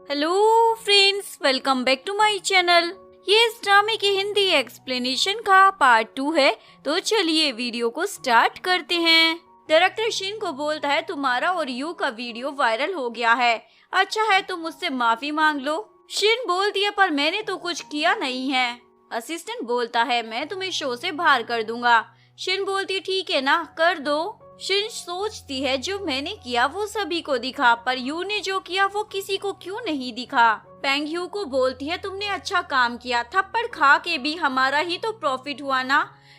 Hello friends, welcome back to my channel. ये इस ड्रामे की हिंदी एक्सप्लेनेशन का पार्ट 2 है, तो चलिए वीडियो को स्टार्ट करते हैं। डायरेक्टर शिन को बोलता है तुम्हारा और यू का वीडियो वायरल हो गया है, अच्छा है तुम मुझसे माफी मांग लो। शिन बोलती है पर मैंने तो कुछ किया नहीं है। असिस्टेंट बोलता है मैं तुम्हें शो से बाहर कर दूंगा। शिन बोलती है ठीक है ना, कर दो। शिन सोचती है जो मैंने किया वो सभी को दिखा, पर यू ने जो किया वो किसी को क्यों नहीं दिखा। पेंग यू को बोलती है तुमने अच्छा काम किया, थप्पड़ खा के भी हमारा ही तो प्रॉफिट हुआ ना।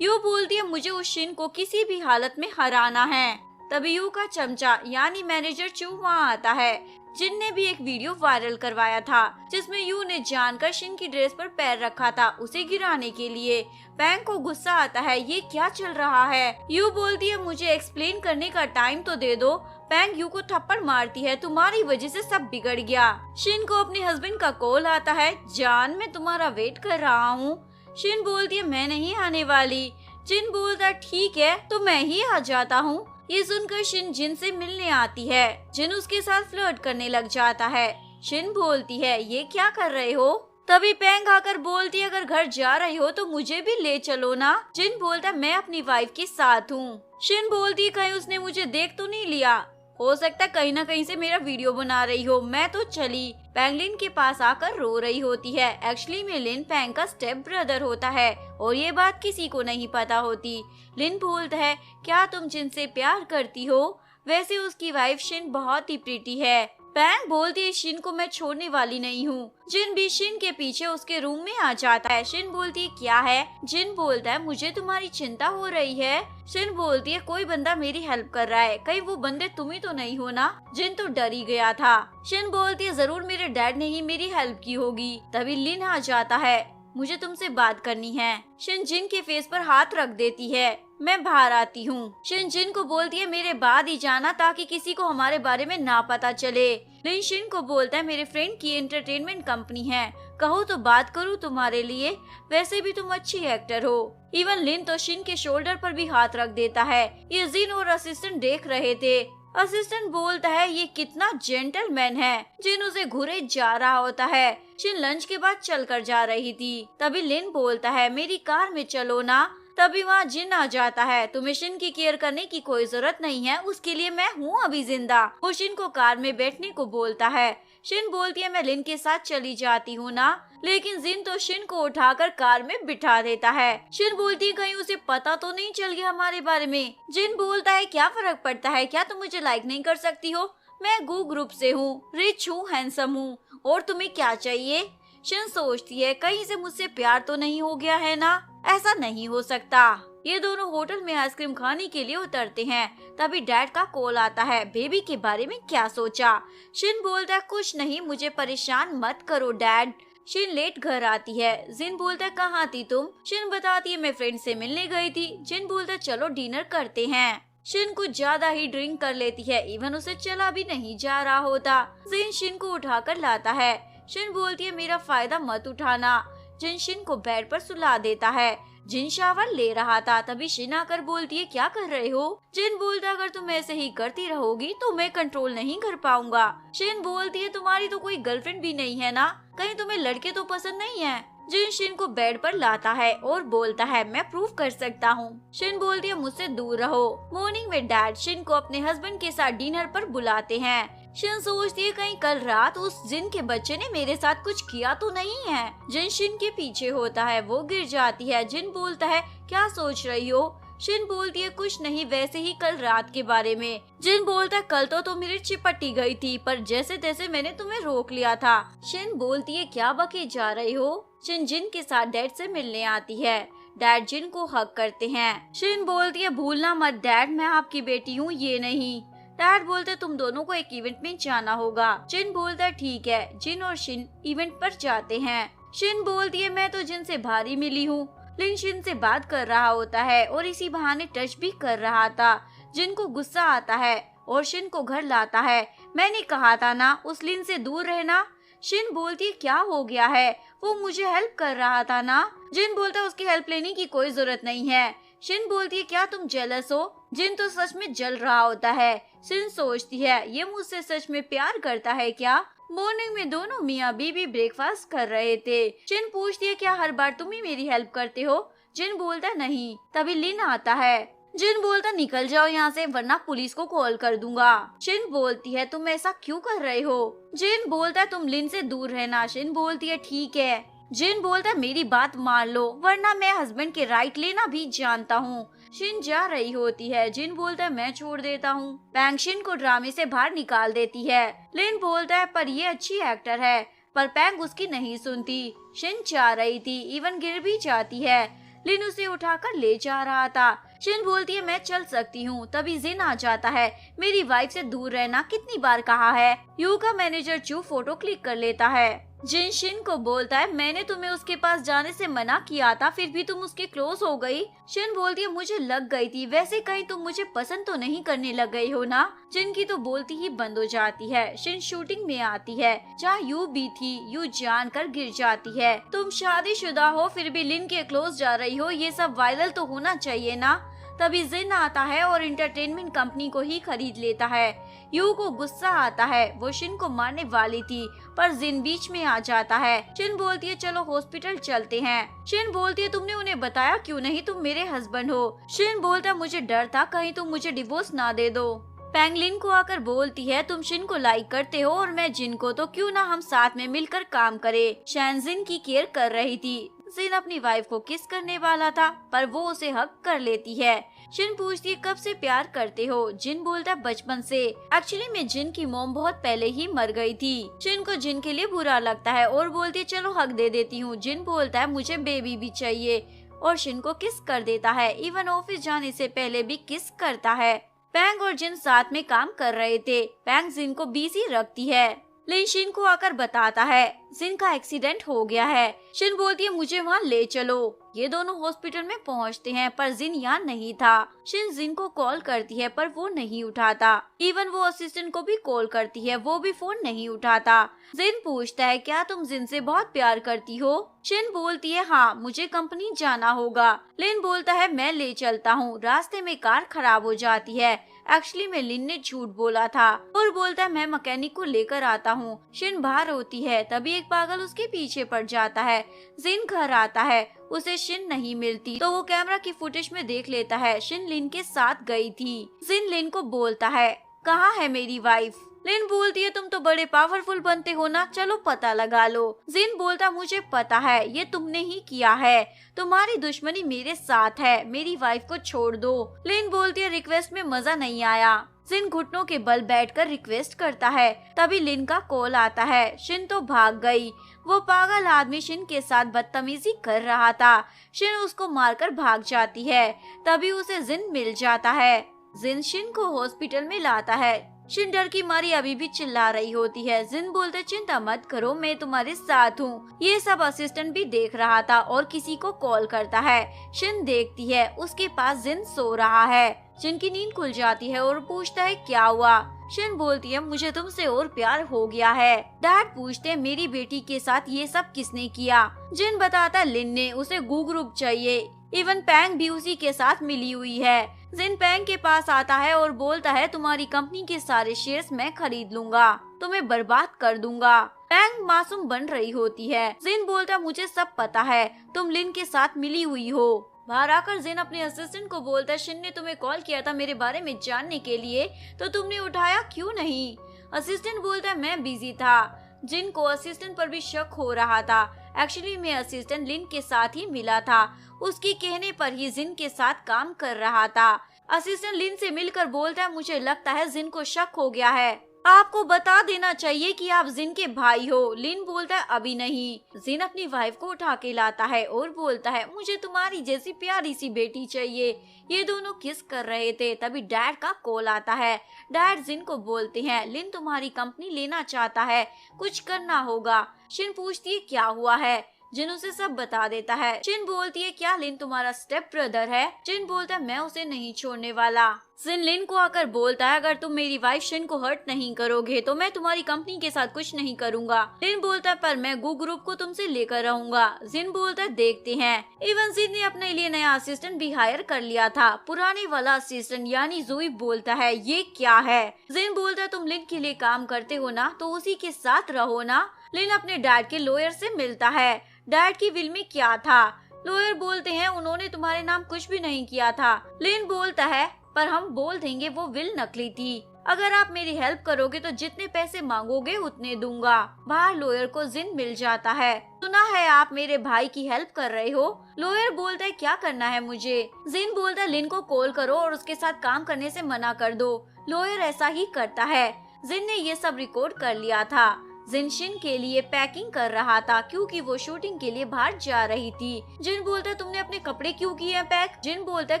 यू बोलती है मुझे उस शिन को किसी भी हालत में हराना है। तभी यू का चमचा यानी मैनेजर चू वहाँ आता है, जिनने भी एक वीडियो वायरल करवाया था जिसमें यू ने जानकर शिन की ड्रेस पर पैर रखा था उसे गिराने के लिए। पैंग को गुस्सा आता है ये क्या चल रहा है। यू बोलती है मुझे एक्सप्लेन करने का टाइम तो दे दो। पैंग यू को थप्पड़ मारती है तुम्हारी वजह से सब बिगड़ गया। शिन को अपने हस्बैंड का कॉल आता है, जान मैं तुम्हारा वेट कर रहा हूँ। शिन बोलती है मैं नहीं आने वाली। जिन बोलता है ठीक है तो मैं ही आ जाता हूँ। ये सुनकर शिन जिन से मिलने आती है। जिन उसके साथ फ्लर्ट करने लग जाता है। शिन बोलती है ये क्या कर रहे हो। तभी पैंग आकर बोलती है अगर घर जा रही हो तो मुझे भी ले चलो ना। जिन बोलता मैं अपनी वाइफ के साथ हूँ। शिन बोलती है कहीं उसने मुझे देख तो नहीं लिया, हो सकता है कहीं ना कहीं से मेरा वीडियो बना रही हो। मैं तो चली। पैंग लिन के पास आकर रो रही होती है। एक्चुअली में लिन पैंग का स्टेप ब्रदर होता है और ये बात किसी को नहीं पता होती। लिन बोलता है क्या तुम जिनसे प्यार करती हो, वैसे उसकी वाइफ शिन बहुत ही प्रीटी है। पैंग बोलती है शिन को मैं छोड़ने वाली नहीं हूँ। जिन भी शिन के पीछे उसके रूम में आ जाता है। शिन बोलती है क्या है। जिन बोलता है मुझे तुम्हारी चिंता हो रही है। शिन बोलती है कोई बंदा मेरी हेल्प कर रहा है, कहीं वो बंदे तुम ही तो नहीं हो ना। जिन तो डर ही गया था। शिन बोलती है जरूर मेरे डैड ने ही मेरी हेल्प की होगी। तभी लिन आ जाता है, मुझे तुमसे बात करनी है। शिन जिन के फेस पर हाथ रख देती है, मैं बाहर आती हूँ। शिन जिन को बोलती है मेरे बाद ही जाना ताकि किसी को हमारे बारे में ना पता चले। लिन शिन को बोलता है मेरे फ्रेंड की एंटरटेनमेंट कंपनी है, कहो तो बात करूँ तुम्हारे लिए, वैसे भी तुम अच्छी एक्टर हो। इवन लिन तो शिन के शोल्डर पर भी हाथ रख देता है। ये जिन और असिस्टेंट देख रहे थे। असिस्टेंट बोलता है ये कितना जेंटलमैन है। जिन उसे घूरे जा रहा होता है। शिन लंच के बाद चल कर जा रही थी। तभी लिन बोलता है मेरी कार में चलो ना। तभी वहाँ जिन आ जाता है, तुम्हें शिन की केयर करने की कोई जरूरत नहीं है, उसके लिए मैं हूँ अभी जिंदा। वो शिन को कार में बैठने को बोलता है। शिन बोलती है मैं लिन के साथ चली जाती हूँ ना, लेकिन जिन तो शिन को उठाकर कार में बिठा देता है। शिन बोलती है कहीं उसे पता तो नहीं चल गया हमारे बारे में। जिन बोलता है क्या फर्क पड़ता है, क्या तुम मुझे लाइक नहीं कर सकती हो, मैं गू ग्रुप से हूँ, रिच हूँ, हैंडसम हूँ, और तुम्हें क्या चाहिए। शिन सोचती है कहीं से मुझसे प्यार तो नहीं हो गया है ना, ऐसा नहीं हो सकता। ये दोनों होटल में आइसक्रीम खाने के लिए उतरते हैं। तभी डैड का कॉल आता है, बेबी के बारे में क्या सोचा। शिन बोलता है कुछ नहीं, मुझे परेशान मत करो डैड। शिन लेट घर आती है। जिन बोलता है कहाँ थी तुम। शिन बताती है मैं फ्रेंड से मिलने गई थी। जिन बोलता है चलो डिनर करते हैं। शिन कुछ ज्यादा ही ड्रिंक कर लेती है, इवन उसे चला भी नहीं जा रहा होता। जिन शिन को उठाकर लाता है। शिन बोलती है मेरा फायदा मत उठाना। जिन शिन को बेड पर सुला देता है। जिन शावर ले रहा था। तभी शिन आकर बोलती है क्या कर रहे हो। जिन बोलता अगर तुम ऐसे ही करती रहोगी तो मैं कंट्रोल नहीं कर पाऊंगा। शिन बोलती है तुम्हारी तो कोई गर्लफ्रेंड भी नहीं है ना, कहीं तुम्हें लड़के तो पसंद नहीं है। जिन शिन को बेड पर लाता है और बोलता है मैं प्रूव कर सकता हूँ। शिन बोलती है मुझसे दूर रहो। मॉर्निंग में डैड शिन को अपने हस्बैंड के साथ डिनर पर बुलाते हैं। शिन सोचती है कहीं कल रात उस जिन के बच्चे ने मेरे साथ कुछ किया तो नहीं है। जिन शिन के पीछे होता है, वो गिर जाती है। जिन बोलता है क्या सोच रही हो। शिन बोलती है कुछ नहीं, वैसे ही कल रात के बारे में। जिन बोलता है कल तो तुम मेरी चिपटी गई थी, पर जैसे तैसे मैंने तुम्हें रोक लिया था। शिन बोलती है क्या बके जा रही हो। शिन जिन के साथ डैड से मिलने आती है। डैड जिन को हक करते हैं। शिन बोलती है भूलना मत डैड, मैं आपकी बेटी हूँ, ये नहीं। डैड बोलते तुम दोनों को एक इवेंट में जाना होगा। जिन बोलता है ठीक है। जिन और शिन इवेंट पर जाते हैं। शिन बोलती है मैं तो जिन से भारी मिली हूँ। लिन शिन से बात कर रहा होता है और इसी बहाने टच भी कर रहा था। जिन को गुस्सा आता है और शिन को घर लाता है। मैंने कहा था ना उस लिन से दूर रहना। शिन बोलती है क्या हो गया है, वो मुझे हेल्प कर रहा था ना। जिन बोलता है उसकी हेल्प लेने की कोई जरूरत नहीं है। शिन बोलती है क्या तुम जेलस हो। जिन तो सच में जल रहा होता है। शिन सोचती है ये मुझसे सच में प्यार करता है क्या। मॉर्निंग में दोनों मियाँ बीवी ब्रेकफास्ट कर रहे थे। जिन पूछती है क्या हर बार तुम ही मेरी हेल्प करते हो? जिन बोलता नहीं। तभी लिन आता है। जिन बोलता निकल जाओ यहाँ से वरना पुलिस को कॉल कर दूंगा। जिन बोलती है तुम ऐसा क्यों कर रहे हो? जिन बोलता है तुम लिन से दूर रहना। जिन बोलती है ठीक है। जिन बोलता है मेरी बात मान लो वरना मैं हस्बैंड के राइट लेना भी जानता हूँ। शिन जा रही होती है। जिन बोलता है मैं छोड़ देता हूँ। पैंग शिन को ड्रामे से बाहर निकाल देती है। लिन बोलता है पर ये अच्छी एक्टर है, पर पैंग उसकी नहीं सुनती। शिन जा रही थी, इवन गिर भी जाती है। लिन उसे उठाकर ले जा रहा था। शिन बोलती है मैं चल सकती हूँ। तभी जिन आ जाता है। मेरी वाइफ से दूर रहना कितनी बार कहा है? यू का मैनेजर चू फोटो क्लिक कर लेता है। जिन शिन को बोलता है मैंने तुम्हें उसके पास जाने से मना किया था, फिर भी तुम उसके क्लोज हो गई। शिन बोलती है मुझे लग गई थी, वैसे कहीं तुम मुझे पसंद तो नहीं करने लग गई हो ना? जिन की तो बोलती ही बंद हो जाती है। शिन शूटिंग में आती है जहाँ यू भी थी। यू जानकर गिर जाती है। तुम शादीशुदा हो फिर भी लिन के क्लोज जा रही हो, ये सब वायरल तो होना चाहिए ना? तभी जिन आता है और एंटरटेनमेंट कंपनी को ही खरीद लेता है। यू को गुस्सा आता है, वो शिन को मारने वाली थी पर जिन बीच में आ जाता है। शिन बोलती है चलो हॉस्पिटल चलते हैं। शिन बोलती है तुमने उन्हें बताया क्यों नहीं? तुम मेरे हस्बैंड हो। शिन बोलता है मुझे डर था कहीं तुम मुझे डिवोर्स ना दे दो। पैंग लिन को आकर बोलती है तुम शिन को लाइक करते हो और मैं जिन को, तो क्यों ना हम साथ में मिलकर काम करें। शैन जिन की केयर कर रही थी। जिन अपनी वाइफ को किस करने वाला था पर वो उसे हक कर लेती है। शिन पूछती है कब से प्यार करते हो? जिन बोलता है बचपन से। एक्चुअली में जिन की मॉम बहुत पहले ही मर गई थी। शिन को जिन के लिए बुरा लगता है और बोलती है चलो हक दे देती हूँ। जिन बोलता है मुझे बेबी भी चाहिए और शिन को किस कर देता है। इवन ऑफिस जाने से पहले भी किस करता है। पैंग और जिन साथ में काम कर रहे थे। पैंग जिन को बिजी रखती है। लिन शिन को आकर बताता है जिन का एक्सीडेंट हो गया है। शिन बोलती है मुझे वहाँ ले चलो। ये दोनों हॉस्पिटल में पहुँचते हैं पर जिन यहाँ नहीं था। शिन जिन को कॉल करती है पर वो नहीं उठाता। इवन वो असिस्टेंट को भी कॉल करती है, वो भी फोन नहीं उठाता। जिन पूछता है क्या तुम जिन से बहुत प्यार करती हो? शिन बोलती है हाँ मुझे कंपनी जाना होगा। लिन बोलता है मैं ले चलता हूँ। रास्ते में कार खराब हो जाती है। एक्चुअली में लिन ने झूठ बोला था और बोलता है मैं मैकेनिक को लेकर आता हूँ। शिन बाहर होती है तभी एक पागल उसके पीछे पड़ जाता है। जिन घर आता है, उसे शिन नहीं मिलती तो वो कैमरा की फुटेज में देख लेता है शिन लिन के साथ गई थी। जिन लिन को बोलता है कहाँ है मेरी वाइफ? लिन बोलती है तुम तो बड़े पावरफुल बनते हो ना, चलो पता लगा लो। जिन बोलता मुझे पता है ये तुमने ही किया है, तुम्हारी दुश्मनी मेरे साथ है, मेरी वाइफ को छोड़ दो। लिन बोलती है रिक्वेस्ट में मजा नहीं आया। जिन घुटनों के बल बैठकर रिक्वेस्ट करता है। तभी लिन का कॉल आता है। शिन तो भाग गई। वो पागल आदमी शिन के साथ बदतमीजी कर रहा था। शिन उसको मारकर भाग जाती है। तभी उसे जिन मिल जाता है। जिन शिन को हॉस्पिटल में लाता है। शिन डर की मारी अभी भी चिल्ला रही होती है। जिन बोलते चिंता मत करो मैं तुम्हारे साथ हूँ। ये सब असिस्टेंट भी देख रहा था और किसी को कॉल करता है। शिन देखती है उसके पास जिन सो रहा है। जिन की नींद खुल जाती है और पूछता है क्या हुआ। शिन बोलती है मुझे तुमसे और प्यार हो गया है। डैड पूछते हैं मेरी बेटी के साथ ये सब किसने किया। जिन बताता लिन ने, उसे गू ग्रुप चाहिए। इवन पैंग भी उसी के साथ मिली हुई है। जिन पैंग के पास आता है और बोलता है तुम्हारी कंपनी के सारे शेयर्स मैं खरीद लूंगा, तुम्हें बर्बाद कर दूंगा। पैंग मासूम बन रही होती है। जिन बोलता मुझे सब पता है, तुम लिन के साथ मिली हुई हो। बाहर आकर जिन अपने असिस्टेंट को बोलता है शिन ने तुम्हें कॉल किया था मेरे बारे में जानने के लिए, तो तुमने उठाया क्यों नहीं? असिस्टेंट बोलता है मैं बिजी था। जिन को असिस्टेंट पर भी शक हो रहा था। एक्चुअली में असिस्टेंट लिन के साथ ही मिला था, उसकी कहने पर ही जिन के साथ काम कर रहा था। असिस्टेंट लिन से मिलकर बोलता है मुझे लगता है जिन को शक हो गया है, आपको बता देना चाहिए कि आप जिन के भाई हो। लिन बोलता है अभी नहीं। जिन अपनी वाइफ को उठा के लाता है और बोलता है मुझे तुम्हारी जैसी प्यारी सी बेटी चाहिए। ये दोनों किस कर रहे थे तभी डैड का कॉल आता है। डैड जिन को बोलते हैं लिन तुम्हारी कंपनी लेना चाहता है, कुछ करना होगा। शिन पूछती है क्या हुआ है। जिन उसे सब बता देता है। जिन बोलती है क्या लिन तुम्हारा स्टेप ब्रदर है? जिन बोलता है मैं उसे नहीं छोड़ने वाला। जिन लिन को आकर बोलता है अगर तुम मेरी वाइफ शिन को हर्ट नहीं करोगे तो मैं तुम्हारी कंपनी के साथ कुछ नहीं करूंगा। लिन बोलता है पर मैं गू ग्रुप को तुमसे लेकर रहूंगा। जिन बोलता है देखते हैं। इवन जिन ने अपने लिए नया असिस्टेंट भी हायर कर लिया था। पुराने वाला असिस्टेंट यानी जोई बोलता है ये क्या है? जिन बोलता है तुम लिन के लिए काम करते हो ना तो उसी के साथ रहो ना। लिन अपने डैड के लॉयर से मिलता है। डैड की विल में क्या था? लॉयर बोलते हैं उन्होंने तुम्हारे नाम कुछ भी नहीं किया था। लिन बोलता है पर हम बोल देंगे वो विल नकली थी। अगर आप मेरी हेल्प करोगे तो जितने पैसे मांगोगे उतने दूंगा। बाहर लॉयर को जिन मिल जाता है। सुना है आप मेरे भाई की हेल्प कर रहे हो? लॉयर बोलता है क्या करना है मुझे? जिन बोलता है लिन को कॉल करो और उसके साथ काम करने से मना कर दो। लॉयर ऐसा ही करता है। जिन ने ये सब रिकॉर्ड कर लिया था। जिन शिन के लिए पैकिंग कर रहा था क्योंकि वो शूटिंग के लिए बाहर जा रही थी। जिन बोलता है तुमने अपने कपड़े क्यों किए हैं पैक? जिन बोलता है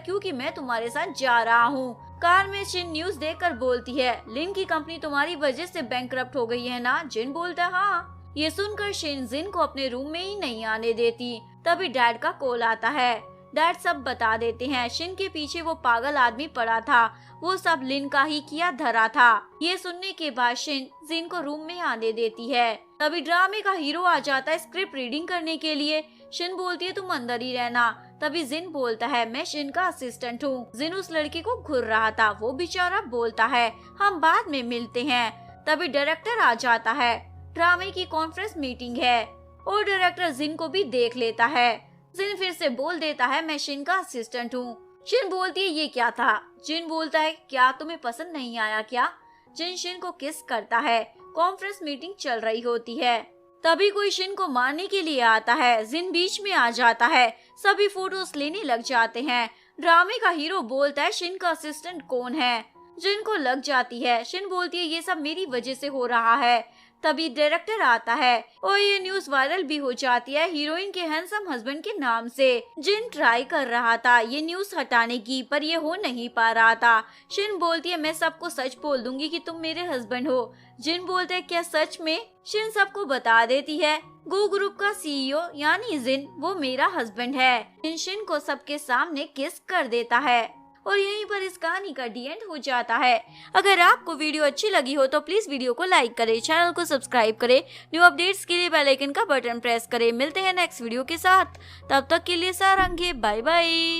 क्योंकि मैं तुम्हारे साथ जा रहा हूँ। कार में शिन न्यूज देखकर बोलती है लिन की कंपनी तुम्हारी वजह से बैंकरप्ट हो गई है ना? जिन बोलता है हाँ। ये सुनकर शिन जिन को अपने रूम में ही नहीं आने देती। तभी डैड का कॉल आता है। डैड सब बता देते हैं। शिन के पीछे वो पागल आदमी पड़ा था वो सब लिन का ही किया धरा था। ये सुनने के बाद शिन जिन को रूम में आने देती है। तभी ड्रामे का हीरो आ जाता है स्क्रिप्ट रीडिंग करने के लिए। शिन बोलती है तुम अंदर ही रहना। तभी जिन बोलता है मैं शिन का असिस्टेंट हूँ। जिन उस लड़के को घूर रहा था। वो बेचारा बोलता है हम बाद में मिलते हैं। तभी डायरेक्टर आ जाता है। ड्रामे की कॉन्फ्रेंस मीटिंग है और डायरेक्टर जिन को भी देख लेता है। जिन फिर से बोल देता है मैं शिन का असिस्टेंट हूँ। शिन बोलती है ये क्या था? जिन बोलता है क्या तुम्हें पसंद नहीं आया क्या? जिन शिन को किस करता है। कॉन्फ्रेंस मीटिंग चल रही होती है। तभी कोई शिन को मारने के लिए आता है। जिन बीच में आ जाता है। सभी फोटोज लेने लग जाते हैं। ड्रामे का हीरो बोलता है शिन का असिस्टेंट कौन है? जिन को लग जाती है। शिन बोलती है ये सब मेरी वजह से हो रहा है। तभी डायरेक्टर आता है और ये न्यूज वायरल भी हो जाती है हीरोइन के हैंडसम हस्बैंड के नाम से। जिन ट्राई कर रहा था ये न्यूज हटाने की पर ये हो नहीं पा रहा था। शिन बोलती है मैं सबको सच बोल दूंगी कि तुम मेरे हस्बैंड हो। जिन बोलते है क्या सच में? शिन सबको बता देती है गो ग्रुप का सीईओ यानी जिन वो मेरा हस्बैंड है। शिन को सबके सामने किस कर देता है और यहीं पर इस कहानी का डी एंड हो जाता है। अगर आपको वीडियो अच्छी लगी हो तो प्लीज वीडियो को लाइक करें, चैनल को सब्सक्राइब करें, न्यू अपडेट्स के लिए बेल आइकन का बटन प्रेस करें। मिलते हैं नेक्स्ट वीडियो के साथ, तब तक के लिए सारंगे, बाय बाय।